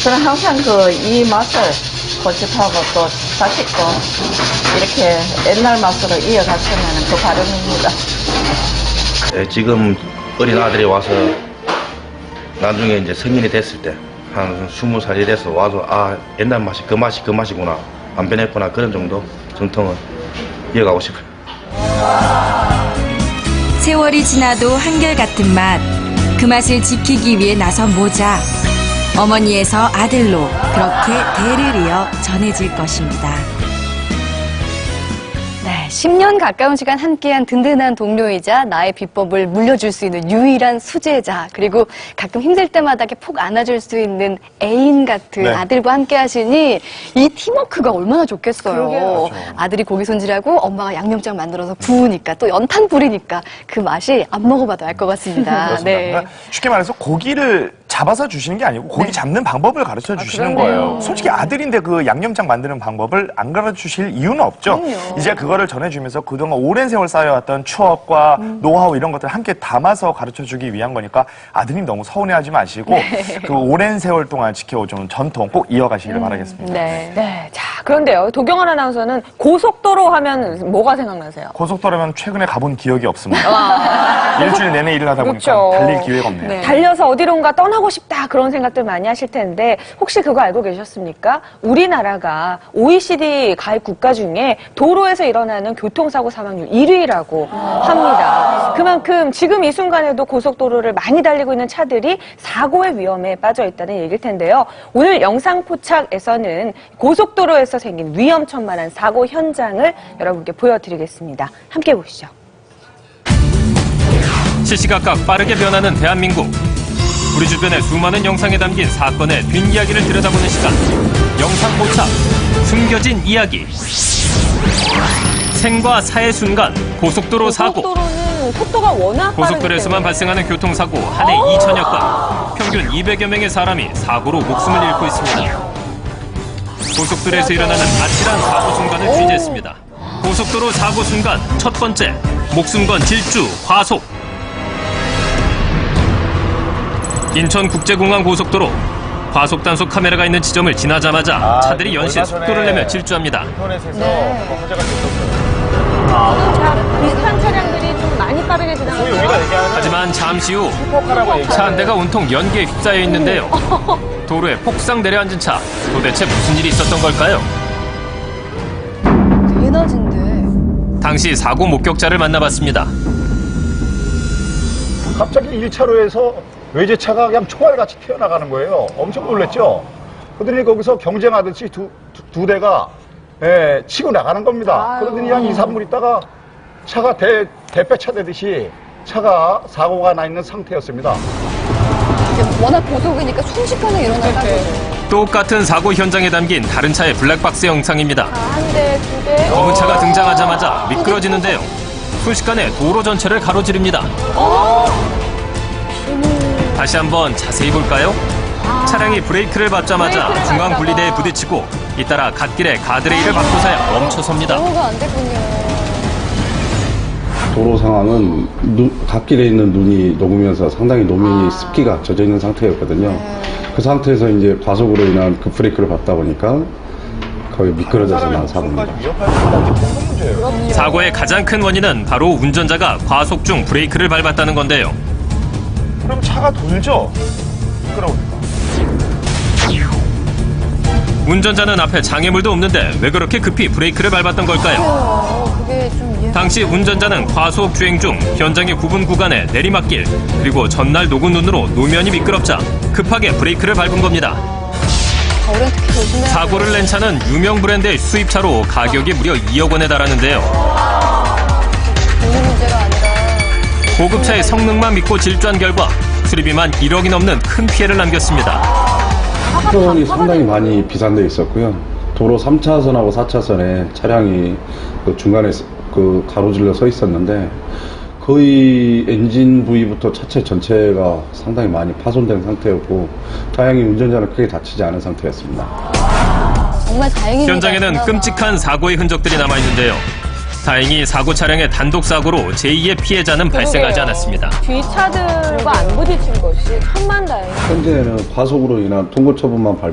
저는 항상 이 맛을 고집하고 또 자식도 이렇게 옛날 맛으로 이어갔으면 그 바람입니다. 네, 지금 어린 아들이 와서 나중에 이제 성인이 됐을 때 한 20살이 돼서 와서 아 옛날 맛이 그 맛이구나 안 변했구나 그런 정도 정통을 이어가고 싶어요. 세월이 지나도 한결같은 맛, 그 맛을 지키기 위해 나선 모자. 어머니에서 아들로 그렇게 대를 이어 전해질 것입니다. 네, 10년 가까운 시간 함께한 든든한 동료이자 나의 비법을 물려줄 수 있는 유일한 수제자, 그리고 가끔 힘들 때마다 이렇게 푹 안아줄 수 있는 애인 같은 네. 아들과 함께 하시니 이 팀워크가 얼마나 좋겠어요. 그러게요. 아들이 고기 손질하고 엄마가 양념장 만들어서 구우니까 또 연탄 뿌리니까 그 맛이 안 먹어봐도 알 것 같습니다. 그렇습니다. 네. 그러니까 쉽게 말해서 고기를 잡아서 주시는 게 아니고 고기 잡는 방법을 가르쳐 주시는 그러네요. 거예요. 솔직히 아들인데 그 양념장 만드는 방법을 안 가르쳐 주실 이유는 없죠. 그럼요. 이제 그거를 전해주면서 그동안 오랜 세월 쌓여왔던 추억과 노하우 이런 것들을 함께 담아서 가르쳐 주기 위한 거니까 아드님 너무 서운해하지 마시고 그 오랜 세월 동안 지켜오던 전통 꼭 이어가시기를 바라겠습니다. 네. 네, 자 그런데요, 도경원 아나운서는 고속도로 하면 뭐가 생각나세요? 고속도로면 최근에 가본 기억이 없습니다. 일주일 내내 일을 하다 보니까 그렇죠. 달릴 기회가 없네요. 네. 달려서 어디론가 떠나고 싶다 그런 생각들 많이 하실 텐데 혹시 그거 알고 계셨습니까? 우리나라가 OECD 가입 국가 중에 도로에서 일어나는 교통사고 사망률 1위라고 합니다. 그만큼 지금 이 순간에도 고속도로를 많이 달리고 있는 차들이 사고의 위험에 빠져 있다는 얘기일 텐데요. 오늘 영상 포착에서는 고속도로에서 생긴 위험천만한 사고 현장을 여러분께 보여드리겠습니다. 함께 보시죠. 시시각각 빠르게 변하는 대한민국. 우리 주변의 수많은 영상에 담긴 사건의 뒷이야기를 들여다보는 시간. 영상 포착. 숨겨진 이야기. 생과 사의 순간 고속도로 사고. 고속도로는 속도가 워낙 고속도로에서만 발생하는 교통사고 한 해 2천여 건. 평균 200여 명의 사람이 사고로 목숨을 잃고 있습니다. 고속도로에서 일어나는 아찔한 사고 순간을 취재했습니다. 고속도로 사고 순간 첫 번째. 목숨 건 질주, 과속. 인천국제공항 고속도로. 과속 단속 카메라가 있는 지점을 지나자마자 차들이 연신 속도를 내며 질주합니다. 인터넷에서 화제가 됐었어요. 비슷한 차량들이 좀 많이 빠르게 지나가고 하지만 잠시 후 슈퍼카라고 차 한 대가 온통 연기에 휩싸여 있는데요. 도로에 폭삭 내려앉은 차. 도대체 무슨 일이 있었던 걸까요? 대낮인데. 당시 사고 목격자를 만나봤습니다. 갑자기 1차로에서 외제차가 그냥 총알같이 튀어나가는 거예요. 엄청 놀랬죠? 그러더니 거기서 경쟁하듯이 두 대가 치고 나가는 겁니다. 그러더니 한 2, 3분 있다가 차가 대패차 되듯이 차가 사고가 나 있는 상태였습니다. 이게 워낙 고속이니까 순식간에 일어나는 거죠. 똑같은 사고 현장에 담긴 다른 차의 블랙박스 영상입니다. 한 대, 두 대. 검은 차가 등장하자마자 미끄러지는데요. 순식간에 도로 전체를 가로지릅니다. 다시 한번 자세히 볼까요? 차량이 브레이크를 밟자마자 중앙 분리대에 부딪히고 잇따라 갓길에 가드레일을 밟고서야 멈춰섭니다. 보호가 안 됐군요. 도로 상황은 갓길에 있는 눈이 녹으면서 상당히 노면이 습기가 젖어 있는 상태였거든요. 그 상태에서 이제 과속으로 인한 그 브레이크를 밟다 보니까 거의 미끄러져서 난 사고입니다. 사고의 가장 큰 원인은 바로 운전자가 과속 중 브레이크를 밟았다는 건데요. 그럼 차가 돌죠? 미끄러우니까. 운전자는 앞에 장애물도 없는데 왜 그렇게 급히 브레이크를 밟았던 걸까요? 그게 좀 이해. 당시 운전자는 과속 주행 중 현장의 구분 구간에 내리막길 그리고 전날 녹은 눈으로 노면이 미끄럽자 급하게 브레이크를 밟은 겁니다. 겨울엔 특히 조심해야 돼요. 사고를 낸 차는 유명 브랜드의 수입차로 가격이 무려 2억 원에 달하는데요. 돈이 문제가 아니라. 고급차의 성능만 믿고 질주한 결과 수리비만 1억이 넘는 큰 피해를 남겼습니다. 수선이 상당히 많이 비산돼 있었고요. 도로 3차선하고 4차선에 차량이 그 중간에 그 가로질러 서 있었는데 거의 엔진 부위부터 차체 전체가 상당히 많이 파손된 상태였고 다행히 운전자는 크게 다치지 않은 상태였습니다. 정말 다행입니다. 현장에는 끔찍한 사고의 흔적들이 남아있는데요. 다행히 사고 차량의 단독 사고로 제2의 피해자는 발생하지 않았습니다. 뒤차들과 안 부딪힌 것이 천만다행. 현재는 과속으로 인한 통고 처분만